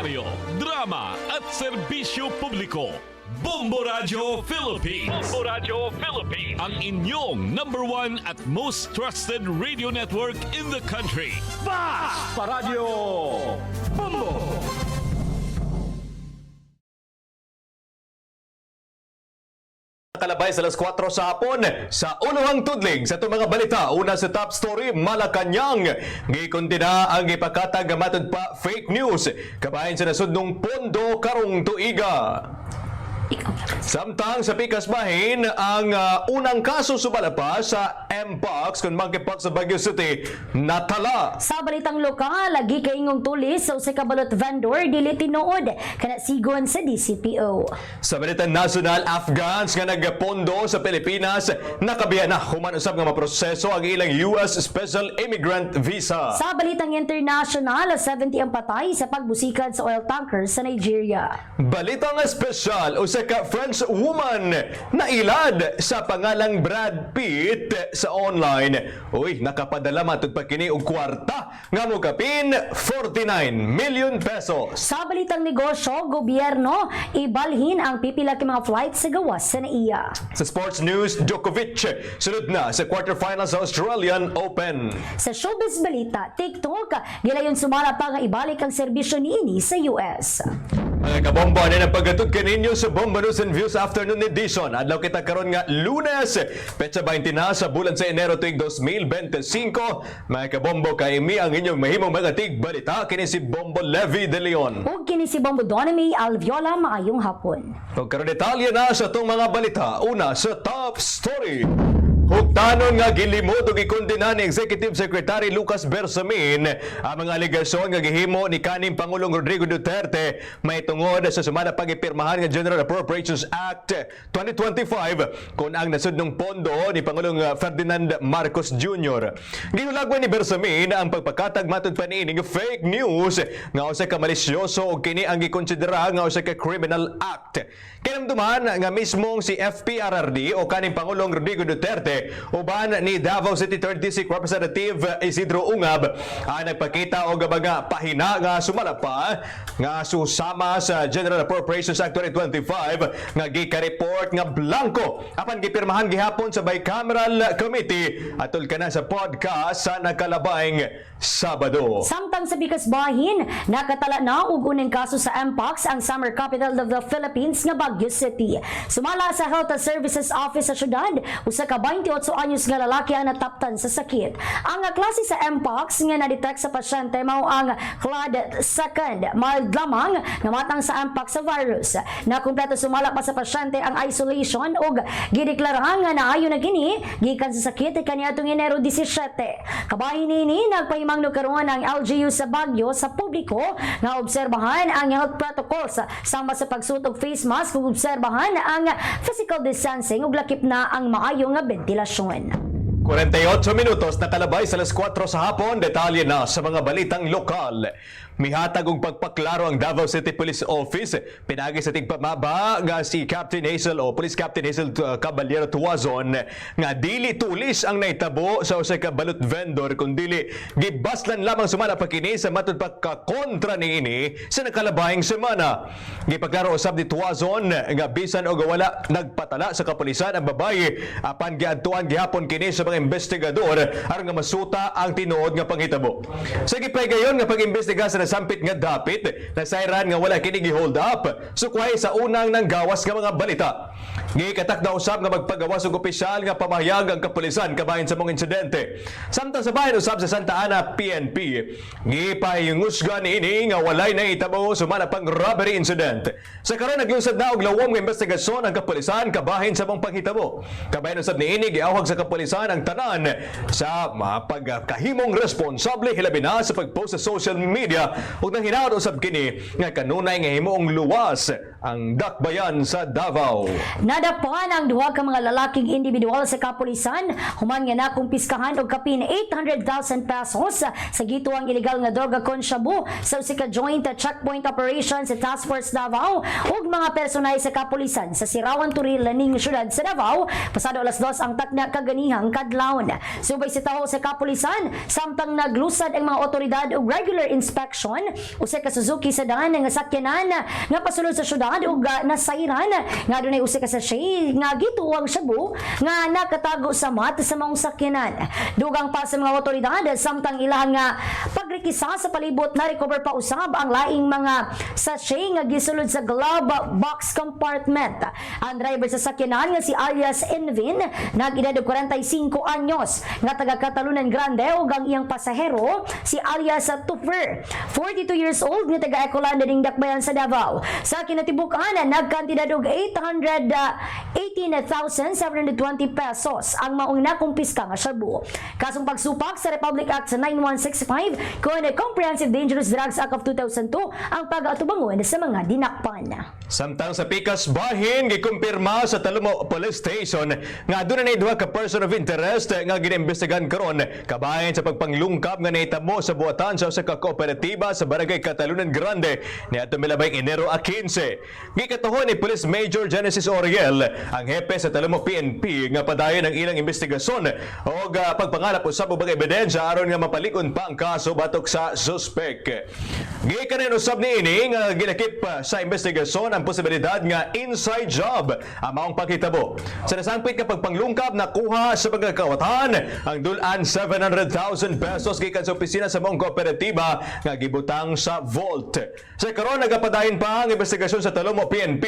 dokumentaryo, drama at serbisyo publiko. Bombo Radio Philippines. Bombo Radio Philippines. Ang inyong #1 at most trusted radio network in the country. Paradyo Bombo! Kalabay sa alas 4 sa hapon sa Unuhang Tudling sa itong mga balita. Una sa top story, Malacanang. Gikundina ang ipakatag matod pa fake news. Kabahin sa nasudnong pondo karong tuiga. Samtang sa pikas bahin, ang unang kaso sumalapa sa Mpox kung monkeypox sa Baguio City natala. Sa balitang lokal, lagi kaingong tulis sa usa ka balot vendor dili tinuod kana sigon sa DCPO. Sa balitang national, Afghans nga nagpondo sa Pilipinas nakabiya na human usab nga maproseso ang ilang US Special Immigrant Visa. Sa balitang international, 70 ang patay sa pagbusikan sa oil tanker sa Nigeria. Balitang espesyal, usa ka French woman na ilad sa pangalang Brad Pitt sa online. Uy, nakapadala matod pa kini og kwarta nga mo kapin 49 million pesos. Sa balitang negosyo, gobyerno ibalhin ang pipila ka mga flights sa gawas sa NAIA. Sa sports news, Djokovic sunod na sa quarterfinals sa Australian Open. Sa showbiz balita, TikTok gilayon sumala pa nga ibalik ang serbisyo niini sa US. Mga kabombo, ano na paggatod kaninyo sa Bomba News and Views Afternoon Edition. Adlaw kita karon nga Lunes, petsa 20 na sa bulan sa Enero tuig 2025. Mga kabombo, kay mi ang inyong mahimong mga tig-balita. Kini si Bombo Levi De Leon. Ug kini si Bombo Donamy Alviola, maayong hapon. Ug karon detalye na sa itong mga balita. Una sa top story. Hugtanon nga gilimod ug ikondena ni Executive Secretary Lucas Bersamin ang mga aligasyon nga gihimo ni kaning Pangulong Rodrigo Duterte may tungod sa sumala pagipirmahan nga General Appropriations Act 2025 kung ang nasudnong pondo ni Pangulong Ferdinand Marcos Jr. Ginulagwan ni Bersamin ang pagpakatag matud pa niini nga fake news nga usa ka malisyoso ug kini ang gikonsidera nga usa ka criminal act. Kinamduman nga mismong si FPRRD o kaning Pangulong Rodrigo Duterte uban ni Davao City 3rd District Representative Isidro Ungab ang nagpakita og mga pahina nga sumalapa nga susama sa General Appropriations Act 2025 nga gika-report nga blanco apan gipirmahan gihapon sa Bicameral Committee atol kana sa podcast sa nagkalabaing Sabado. Samtang sa bikas bahin, nakatala na og unang kaso sa Mpox ang summer capital of the Philippines nga Baguio City. Sumala sa Health Services Office sa syudad, usa ka 28 anyos nga lalaki ang nataptan sa sakit. Ang klase sa Mpox nga na-detect sa pasyente mao ang clade 2nd, mild lamang nga matang sa Mpox sa virus. Na kumpleto sumala pa sa pasyente ang isolation ug gideklara nga naayo na kini gikan sa sakit kaniadtong Enero 17. Kabahin nini nagpahimangno karon ang LGU sa Baguio sa publiko nga obserbahan ang health protocols sama sa pagsutog face mask ug obserbahan ang physical distancing ug lakip na ang maayo nga ventilasyon. 48 minutos na kalabay sa alas 4 sa hapon. Detalye na sa mga balitang lokal. Mihatag og pagpaklaro ang Davao City Police Office. Pinagi sa tigpamaba nga si Captain Hazel o Police Captain Hazel Caballero Tuazon nga dili tulis ang naitabo sa usa ka balot vendor kundi gibaslan lamang sumala pa kini sa matud pagkakontra niini sa nakalabayng semana. Gipaklaro usab ni Tuazon nga bisan og wala nagpatala sa kapulisan ang babaye apan giadtuan gihapon kini sa mga investigador aron nga masuta ang tinuod nga panghitabo. Sa gipaygayon nga pag-imbestiga sa nasampit nga dapit, nasayran nga wala kini gi-hold up. Sukway sa unang nanggawas nga mga balita. Gikatak na usab nga magpagawas og opisyal nga pamahayag ang kapulisan kabahin sa mong insidente. Samtang sa bahin usab sa Santa Ana PNP, gipahingusgan niini nga walay nahitabo sumala pang robbery incident. Sa karon naglusad na og lawom nga investigasyon ang kapulisan kabahin sa mong panghitabo. Kabahin usab niini giawhag sa kapulisan ang tanan sa pagkahimong responsable hilabi na sa pagpost sa social media ug nang hinaot usab kini nga kanunay nga himuong luwas ang dakbayan sa Davao. Nadapan ang duha ka mga lalaking individual sa kapulisan human nga nakumpiskahan og kapin 800,000 pesos sa gituang illegal nga droga kon shabu sa usa ka joint checkpoint operation sa Task Force Davao ug mga personay sa kapulisan sa Sirawan Turil ning syudad sa Davao pasado alas 2 ang takna kaganihang kadlawon. Subay sa taho sa kapulisan samtang naglusad ang mga otoridad og regular inspection eleksyon usa ka Suzuki sedan nga sakyanan nga pasulod sa syudad ug nasairan nga dunay usa ka sachet nga gituwang shabu nga nakatago sa mat sa maong sakyanan. Dugang pa sa mga otoridad samtang ilang nga pagrekisa sa palibot na recover pa usab ang laing mga sachet nga gisulod sa glove box compartment. Ang driver sa sakyanan nga si alias Envin nag-edad og 45 anyos nga taga Catalunan Grande ug ang iyang pasahero si alias Tufer 42 years old nga taga Ecolanda ning Dakbayan sa Davao. Sa kinatibukan nagkantidad og 818,720 pesos ang maong nakumpiska nga shabu. Kasong pagsupak sa Republic Act sa 9165 kun Comprehensive Dangerous Drugs Act of 2002 ang pag-atubangon sa mga dinakpan. Samtang sa Pikas Bahin, gikumpirma sa Talumo Police Station nga doon na duha ka person of interest nga ginembestigahan karon kabahin sa pagpanglungkap nga nahitabo sa buhatan sa usa ka kooperatiba sa Barangay Catalunan Grande niadtong milabay Enero 15. Gikatuhon ni Police Major Genesis Oriel ang hepe sa Talumo PNP nga padayon ang ilang investigasyon o pagpangalap usab og ebidensya aron nga mapalikon pa ang kaso batok sa suspek. Gikanan usab niini nga ginakip sa investigasyon ang posibilidad nga inside job ang maong paghitabo. Sa nasangpit nga pagpanglungkap nakuha sa mga kawatan ang dulan 700,000 pesos gikan sa opisina sa maong kooperatiba nga gibutang sa vault. Sa karon nagapadayon pa ang investigasyon sa Talumo PNP.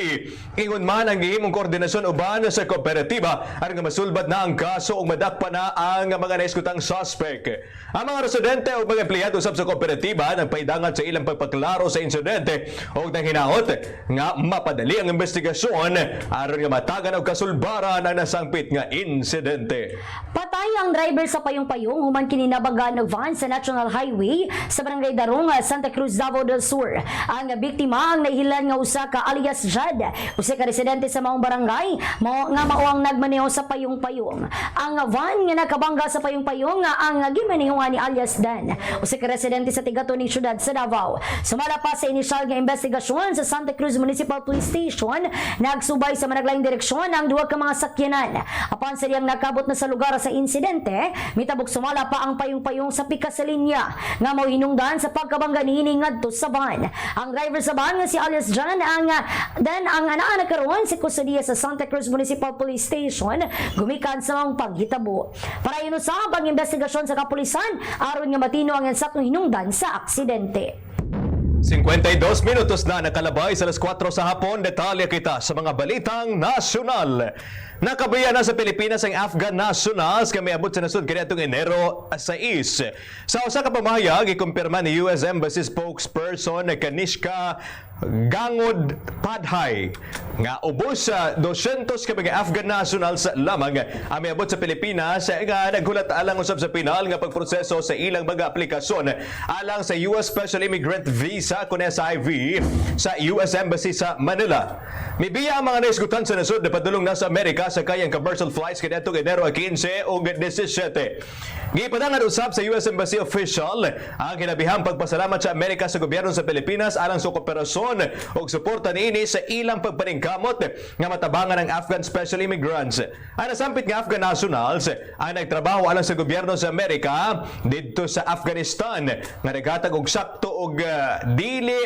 Ingon man ang gihimong koordinasyon uban sa kooperatiba aron nga masulbad na ang kaso ug madakpa na ang mga naiskutang suspect. Ang mga residente ug mga empleyado usab sa kooperatiba nagpaidangan sa ilang pagpaklaro sa insidente ug nanghinaot nga mapadali ang investigasyon aron nga matagan og kasulbaran ang nasangpit nga insidente. Patay ang driver sa payong-payong human kini nabaga ng van sa National Highway sa Barangay Darong, Santa Cruz, Davao del Sur. Ang biktima ang nahilan nga usa ka alias Jad, usa ka residente sa maong barangay nga mao ang nagmaneho sa payong-payong. Ang van nga nakabangga sa payong-payong nga ang gimaneho ni alias Dan, usa ka residente sa Tigatoning syudad sa Davao. Sumala pa sa inisyal nga investigasyon sa Santa Cruz Municipal Police Station, nagsubay sa managlaing direksyon ang duha ka mga sakyanan. Apan sa diyang nakabot na sa lugar sa insidente, mitabok sumala pa ang payong-payong sa pikas sa linya nga mao hinungdan sa pagkabangga niini ngadto sa van. Ang driver sa van nga si alias John ang anaa karon si kusodiya sa Santa Cruz Municipal Police Station gumikan sa mga paghitabo. Para inusab ang investigasyon sa kapulisan aron nga matino ang ensaktong hinungdan sa aksidente. 52 minutos na nakalabay sa alas 4 sa hapon. Detalye kita sa mga balitang nasyonal. Nakabayan na sa Pilipinas ang Afghan nationals kami abot sa nasud kaniadtong Enero 6. Sa usa ka pamahayag gikumpirma ni US Embassy spokesperson Kanishka Gangod Padhay nga ubos sa 200 ka mga Afghan nationals lamang ang miabot sa Pilipinas nga naghulat alang usab sa pinal nga pagproseso sa ilang mga aplikasyon alang sa US Special Immigrant Visa kun SIV sa US Embassy sa Manila. Mibiya ang mga naisgutan sa nasud na padulong na sa Amerika sa kayang commercial flights kaniadtong Enero 15 ug 17. Gipadangan usab sa US Embassy official ang kinabihang pagpasalamat sa Amerika sa gobyerno sa Pilipinas alang sa kooperasyon ug suporta niini sa ilang pagpaningkamot nga matabangan ang Afghan special immigrants. Ang nasampit nga Afghan nationals ang nagtrabaho alang sa gobyerno sa Amerika didto sa Afghanistan nga naghatag og sakto og dili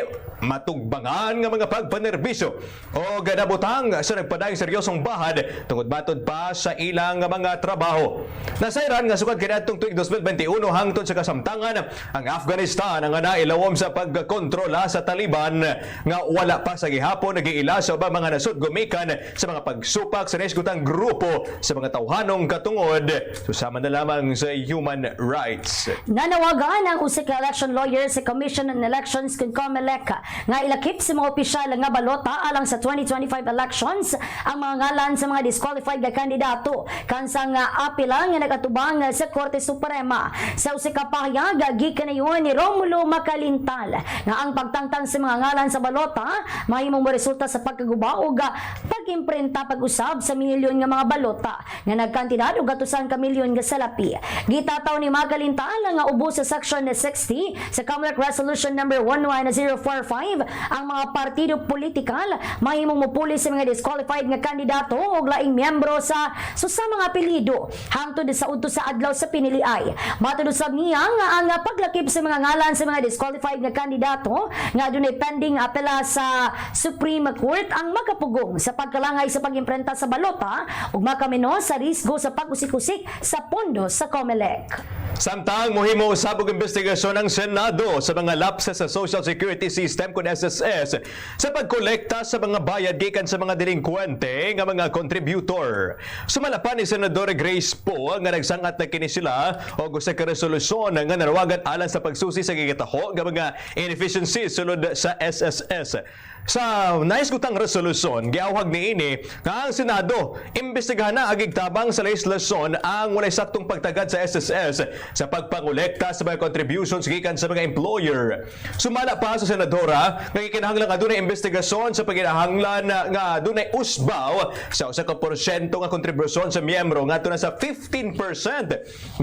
matugbangan nga mga pagpanerbisyo o ganabutang sa nagpadayong seryosong bahad tungod batod pa sa ilang mga trabaho. Nasayran nga sukad kaniadtong tuig 2021 hangtod sa kasamtangan ang Afghanistan ang nailawom sa pagkontrola sa Taliban nga wala pa sa gihapon nagiila sa ubang mga nasud gumikan sa mga pagsupak sa naisgutang grupo sa mga tawhanong katungod susama na lamang sa human rights. Nanawagan ang usa ka election lawyer sa Commission on Elections kung COMELEC nga ilakip sa mga opisyal nga balota alang sa 2025 elections ang mga ngalan sa mga disqualified nga kandidato kansang apila nga nagatubang sa Korte Suprema. Sa usa ka pahayag gikan nayon ni Romulo Macalintal nga ang pagtangtang sa mga ngalan sa balota mahimong resulta sa pagkaguba ug pag-imprinta pag-usab sa milyon nga mga balota nga nagkantidad og 200 ka milyon nga salapi. Gitataw ni Magalintal nga ubos sa Section 60 sa Commonwealth Resolution number 11045 ang mga partido politikal mahimong mopuli sa mga disqualified nga kandidato ug laing miyembro sa mga apelyido hangtod sa udto sa adlaw sa piniliay. Matud usab niya nga ang paglakip sa mga ngalan sa mga disqualified nga kandidato nga adunay pending apela sa Supreme Court ang makapugong sa pagkalangay sa pag-imprenta sa balota ug makamino sa risgo sa pag-usik-usik sa pondo sa COMELEC. Samtang mohimo usab og investigasyon ng Senado sa mga lapses sa Social Security System kun SSS sa pagkolekta sa mga bayad gikan sa mga delinkwente nga mga contributor. Sumalapan ni Senadora Grace Poe nga nagsangat na kini sila og usa ka resolusyon nga nanawagan alang sa pagsusi sa gigataho nga mga inefficiencies sulod sa SSS. Sa naisgutang resolusyon, giawhag niini nga ang Senado imbestigahan na agig tabang sa legislasyon ang walay saktong pagtagad sa SSS sa pagpangolekta sa mga contributions gikan sa mga employer. Sumala pa sa Senadora nga gikinahanglan adunay investigasyon sa pagkinahanglan nga adunay usbaw sa usa ka porsyento nga kontribusyon sa miyembro ngadto na sa 15%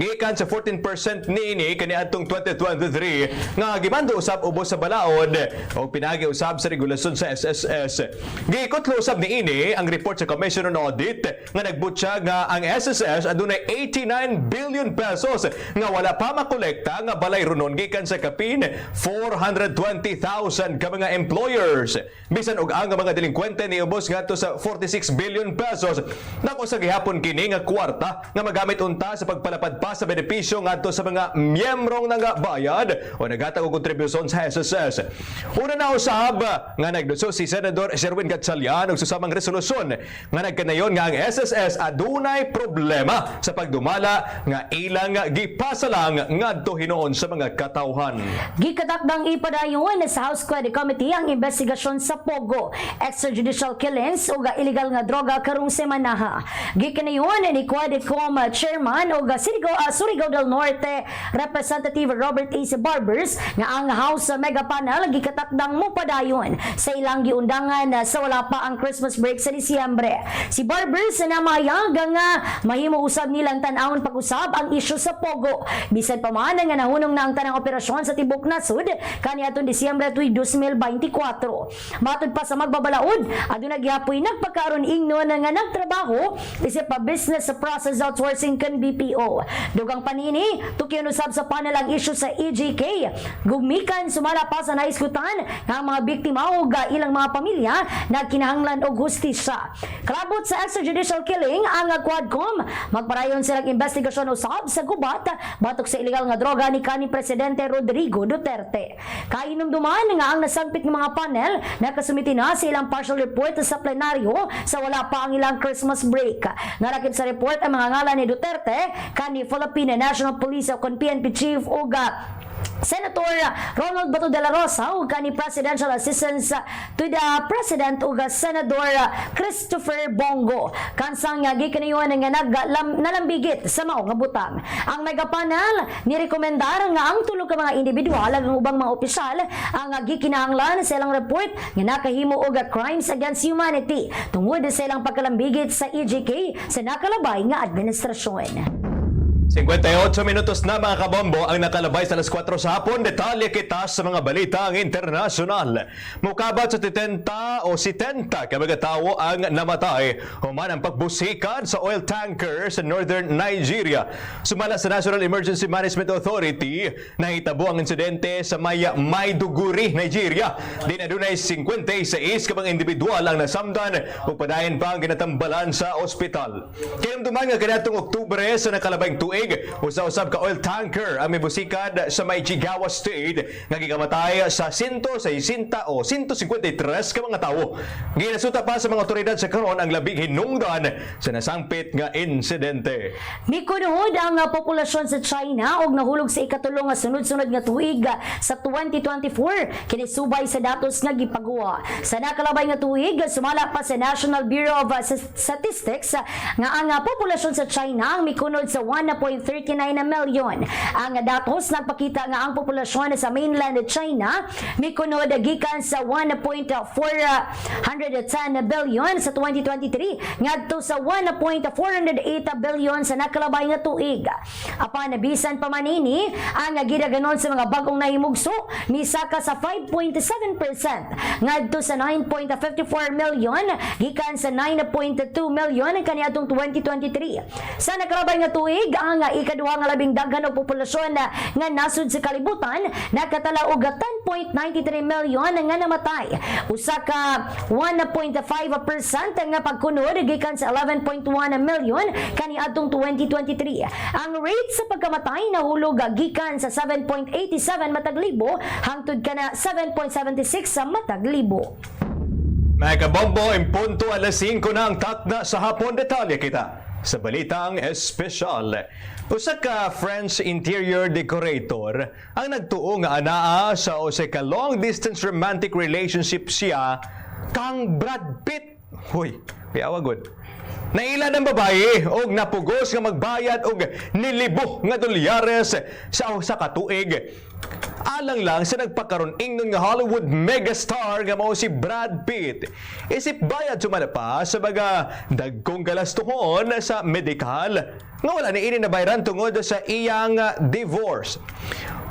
gikan sa 14% niini kaniadtong 2023 nga gimando usab ubos sa balaod o pinagi usab sa regulasyon sa SSS. Giikotlo usab niini ang report sa Commission on Audit nga nagbutya nga ang SSS adunay 89 billion pesos nga wala pa makolekta nga balay runon gikan sa kapin 420,000 ka mga employers. Bisan og ang mga delinkwente niubos ngadto sa 46 billion pesos nako sa gihapon kini nga kwarta nga magamit unta sa pagpalapad pa sa benepisyo ngadto sa mga miyembrong nagabayad o nagatag og kontribusyon sa SSS. Una na usab nga nagduso si Senador Sherwin Gatchalian og susamang resolusyon nga nagkanayon nga ang SSS adunay problema sa pagdumala nga ilang gipasalang ngadto hinuon sa mga katawhan. Gikatakdang ipadayon sa House Committee Committee ang investigasyon sa Pogo, extrajudicial killings o illegal nga droga karong semanaha. Gikanayon ni Quadcom Chairman o Surigao del Norte Representative Robert A. Barbers nga ang House Mega Panel gikatakdang mopadayon sa ilang giundangan sa wala pa ang Christmas break sa Disyembre. Si Barbers na mayag nga mahimo usab nilang tan-awon pag-usab ang isyu sa Pogo. Bisan pa man nga nahunong na ang tanang operasyon sa tibok nasud kaniadtong Disyembre 2024. Matud pa sa magbabalaod, aduna gihapoy nagpakaron ingnon nga nagtrabaho isip pa business process outsourcing kan BPO. Dugang panini, tukyon usab sa panel ang isyu sa EJK. Gugmikan sumala pa sa naiskutan nga ang mga biktima o ilang mga pamilya na kinahanglan og hustisya. Kalabot sa extrajudicial killing ang Quadcom, magparayon silang investigasyon usab sa gubat batok sa illegal nga droga ni kanhi Presidente Rodrigo Duterte. Kainumduman nga ang nasangpit ng mga panel nakasumiti na sa ilang partial report sa plenaryo sa wala pa ang ilang Christmas break. Narakip sa report ang mga ngalan ni Duterte kanhi Philippine National Police o PNP Chief Uga Senator Ronald Bato de la Rosa ug kanhi Presidential Assistance to the President ug Senador Christopher Bongo kansang nga gikanayon nga nalambigit sa mao nga butang. Ang megapanel nirekomendar nga ang tulo ka mga individual ug ubang mga opisyal ang gikinahanglan sa ilang report nga nakahimo og crimes against humanity tungod sa ilang pagkalambigit sa EJK sa nakalabay nga administrasyon. 58 minutos na mga kabombo ang nakalabay sa alas 4 sa hapon. Detalye kita sa mga balita ang internasyonal. Mukabat sa 70 o 70 kabaga tao ang namatay human ang pagbusikan sa oil tanker sa northern Nigeria. Sumala sa National Emergency Management Authority, nahitabo ang insidente sa Maiduguri, Nigeria. Dinadunay 56 ka mga individual ang nasamdan ug padayon pa ang ginatambalan sa ospital. Kinamduman nga kaniadtong Oktubre sa nakalabayng tuig usa-usab ka oil tanker ang mibusikad sa may Jigawa State nga gikamatay sa 160 o 153 ka mga tawo. Ginasuta pa sa mga otoridad sa karon ang labing hinungdan sa nasangpit nga insidente. Mikunuhod ang populasyon sa China og nahulog sa ikatulong nga sunod-sunod nga tuig sa 2024 kini subay sa datos nga gipagawa. Sa nakalabay nga tuig sumala pa sa National Bureau of Statistics nga ang populasyon sa China ang mikunod sa 1.5 1.39 milyon. Ang datos nagpakita nga ang populasyon sa mainland China mikunod gikan sa 1.410 billion sa 2023 ngadto sa 1.408 billion sa nakalabay nga tuig. Apan bisan pa man ini ang gidaganon sa mga bagong nahimugso misaka sa 5.7% ngadto sa 9.54 million gikan sa 9.2 million kaniadtong 2023. Sa nakalabay nga tuig ang ikaduha nga labing daghan og populasyon nga nasud sa kalibutan nakatala og 10.93 million nga namatay. Usa ka 1.5% nga pagkunod gikan sa 11.1 million kaniadtong 2023. Ang rate sa pagkamatay nahulog gikan sa 7.87 matag libo hangtod kana 7.76 sa matag libo. Mga kabombo, impunto alas 5 na ang takna sa hapon. Detalye kita sa Balitang Espesyal. Usa ka French interior decorator ang nagtuo nga anaa sa usa ka long-distance romantic relationship siya kang Brad Pitt. Hoy, piawa good. Naila ng babae og napugos nga magbayad og nilibo nga dolyares sa usa ka tuig. Alang lang sa nagpakaroon ingnon nga Hollywood megastar nga mao si Brad Pitt. Isip bayad sumala pa sa baga dagkong galastuhon sa medikal nga wala ni ini nabayaran tungod sa iyang divorce.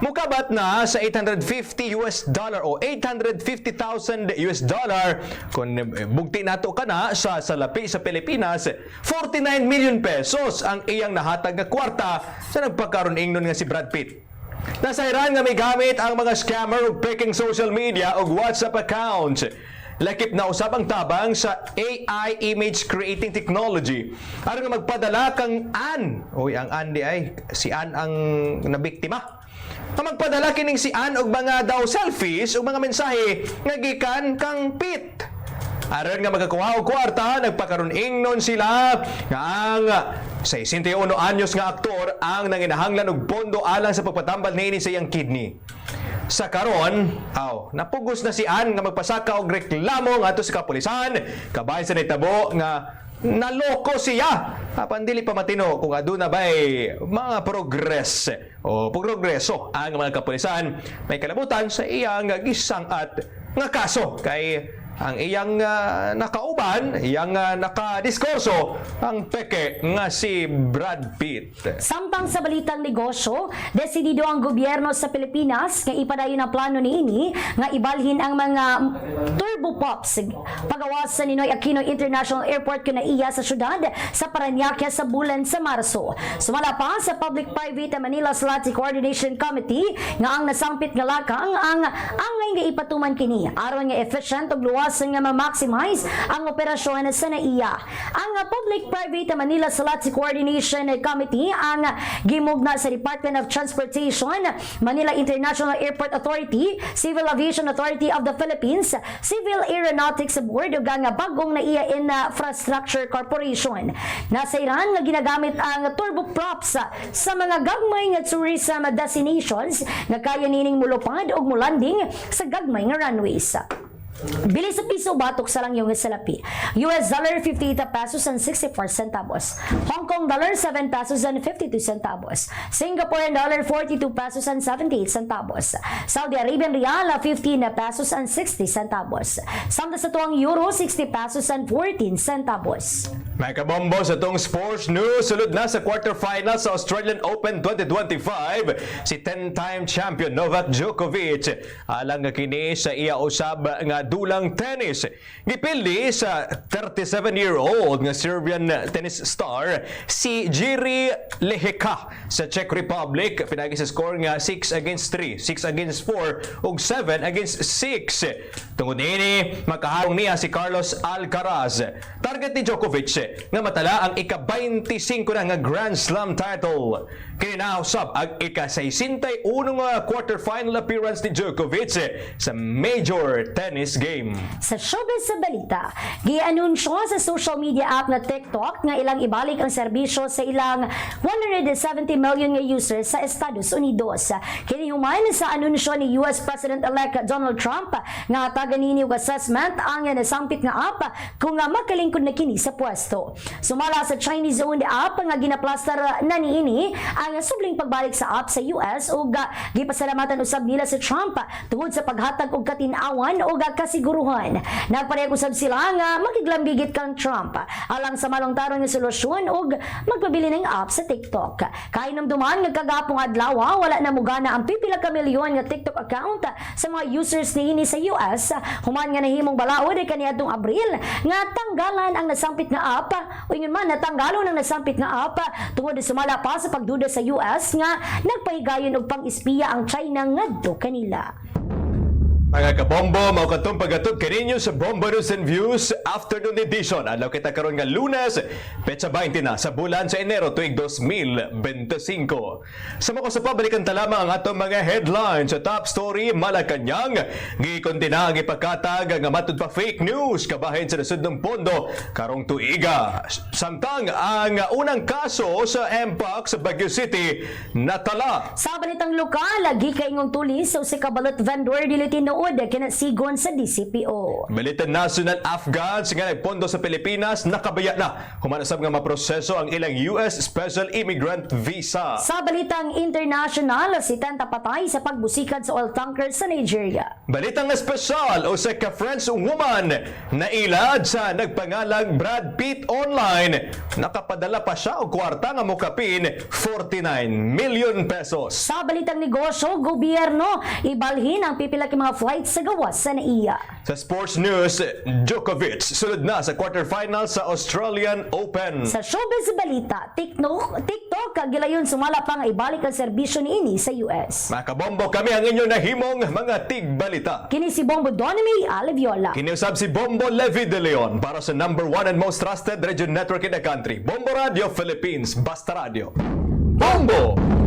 Mukabat na sa $850 o $850,000 kung bugti nato kana sa salapi sa Pilipinas, 49 million pesos ang iyang nahatag nga kwarta sa nagpakaroon ingnon nga si Brad Pitt. Nasairan nga may gamit ang mga scammer ug peking social media ug WhatsApp accounts. Lakip na usab ang tabang sa AI image creating technology. Aron nga magpadala kang Ann. Oy, ang Ann di ay si Ann ang nabiktima. Magpadala kining si Ann og mga daw selfies ug mga mensahe nga gikan kang Pitt. Aron nga magakuha og kwarta, nagpakaroon ingnon sila nga ang 61 anyos nga aktor ang nanginahanglan og pondo alang sa pagpatambal niini sa iyang kidney. Sa karon, napugos na si Ann nga magpasaka og reklamo ngadto sa kapulisan, kabay sa nitabo nga naloko siya. Apan dili pa matino kung aduna bay mga progreso ang mga kapulisan may kalabutan sa iyang gisang at nga kaso kay ang iyang nakauban, iyang nakadiskurso, ang peke nga si Brad Pitt. Samtang sa balitang negosyo, desidido ang gobyerno sa Pilipinas nga ipadayon ang plano niini nga ibalhin ang mga turboprops pagawas sa Ninoy Aquino International Airport kuna iya sa syudad sa Parañaque sa bulan sa Marso. Sumala pa sa Public-Private Manila SLATI Coordination Committee nga ang nasangpit nga lakang ang angay nga ipatuman kini aron nga efficient ug luwas nga ma-maximize ang operasyon sa NAIA. Ang Public-Private Manila SLATI Coordination Committee ang gimugna sa Department of Transportation, Manila International Airport Authority, Civil Aviation Authority of the Philippines, Civil Aeronautics Board ug ang bagong NAIA Infrastructure Corporation. Nasairan nga ginagamit ang turboprops sa mga gagmay nga tourism destinations nga kaya nining mulupad ug mulanding sa gagmay nga runways. Bilis sa piso batok sa lang yung salapi. US dollar 58 pesos and 64 centavos. Hong Kong dollar 7 pesos and 52 centavos. Singapore dollar 42 pesos and 78 centavos. Saudi Arabian rial 15 pesos and 60 centavos. Samda sa tuwang euro 60 pesos and 14 centavos. May kabombo sa tong sports news, sulod na sa quarterfinal sa Australian Open 2025 si 10-time champion Novak Djokovic. Alang nga kini sa iya usab nga dulang tennis. Gipildi sa 37-year-old nga Serbian tennis star si Jiri Lehecka sa Czech Republic. Pinagi sa score nga 6-3, 6-4 ug 7-6. Tungod ini makaharong niya si Carlos Alcaraz. Target ni Djokovic nga matala ang ika-25 na nga Grand Slam title. Kininausap ang ika-61 nga quarterfinal appearance ni Djokovic sa major tennis game. Sa showbiz sa balita, gi-anunsyo sa social media app na TikTok nga ilang ibalik ang serbisyo sa ilang 170 million nga users sa Estados Unidos. Kini human sa anunsyo ni US President-elect Donald Trump nga hatag ganini og assessment ang nasangpit nga app kung nga makalingkod na kini sa pwesto. Sumala sa Chinese-owned app nga ginaplastar na niini ang subling pagbalik sa app sa US ug gipasalamatan usab nila sa Trump tungod sa paghatag og katin-awan o kasiguruhan. Nagparehag usab sila nga makiglambigit kang Trump alang sa malong-tarong nga solusyon ug magpabili ng app sa TikTok. Kainamduman nga kagapong adlaw wala na mugana ang pipila ka milyon nga TikTok account sa mga users niini sa US human nga nahimong balaod kaniadtong Abril nga tanggalan ang nasampit nga app o ingon man natanggalon ang nasampit nga app tungod sumala pa sa pagduda sa US nga nagpahigayon og pang-espiya ang China ngadto kanila. Mga kabombo, mao katong pagatup kaninyo sa Bombo News and Views Afternoon Edition. Adlaw kita karon nga Lunes, petsa 20 na sa bulan sa Enero tuig 2025. Sa mga sa pabalikan ta lamang ang atong mga headlines sa top story Malacañang. Gikondena ang ipakatag nga matud pa fake news kabahin sa nasud ng pondo karong tuiga. Samtang ang unang kaso sa Mpox sa Baguio City natala. Sa balitang lokal, lagi kay ingong tulis sa usikabalot vendor dili tinuod kinasigon sa DCPO. Militan National Afghans nga nagpondo sa Pilipinas nakabaya na humanasab nga maproseso ang ilang US Special Immigrant Visa. Sa balitang international, si Tenta patay sa pagbusikad sa oil tanker sa Nigeria. Balitang espesyal o sa ka-French woman na ilad sa nagpangalang Brad Pitt online. Nakapadala pa siya og kwarta nga mokapin 49 million pesos. Sa balitang negosyo, gobyerno, ibalhin ang pipila ki mga flights sa gawas sa NAIA. Sa sports news, Djokovic sulod na sa quarterfinals sa Australian Open. Sa showbiz balita, TikTok gilayon sumala pa nga ibalik ang serbisyo niini sa US. Mga kabombo, kami ang inyong nahimong mga tigbalita. Kini si Bombo Donemy Aleviola. Kiniusab si Bombo Levi De Leon para sa number 1 and most trusted radio network in the country, Bombo Radio Philippines, Basta Radio. Bombo!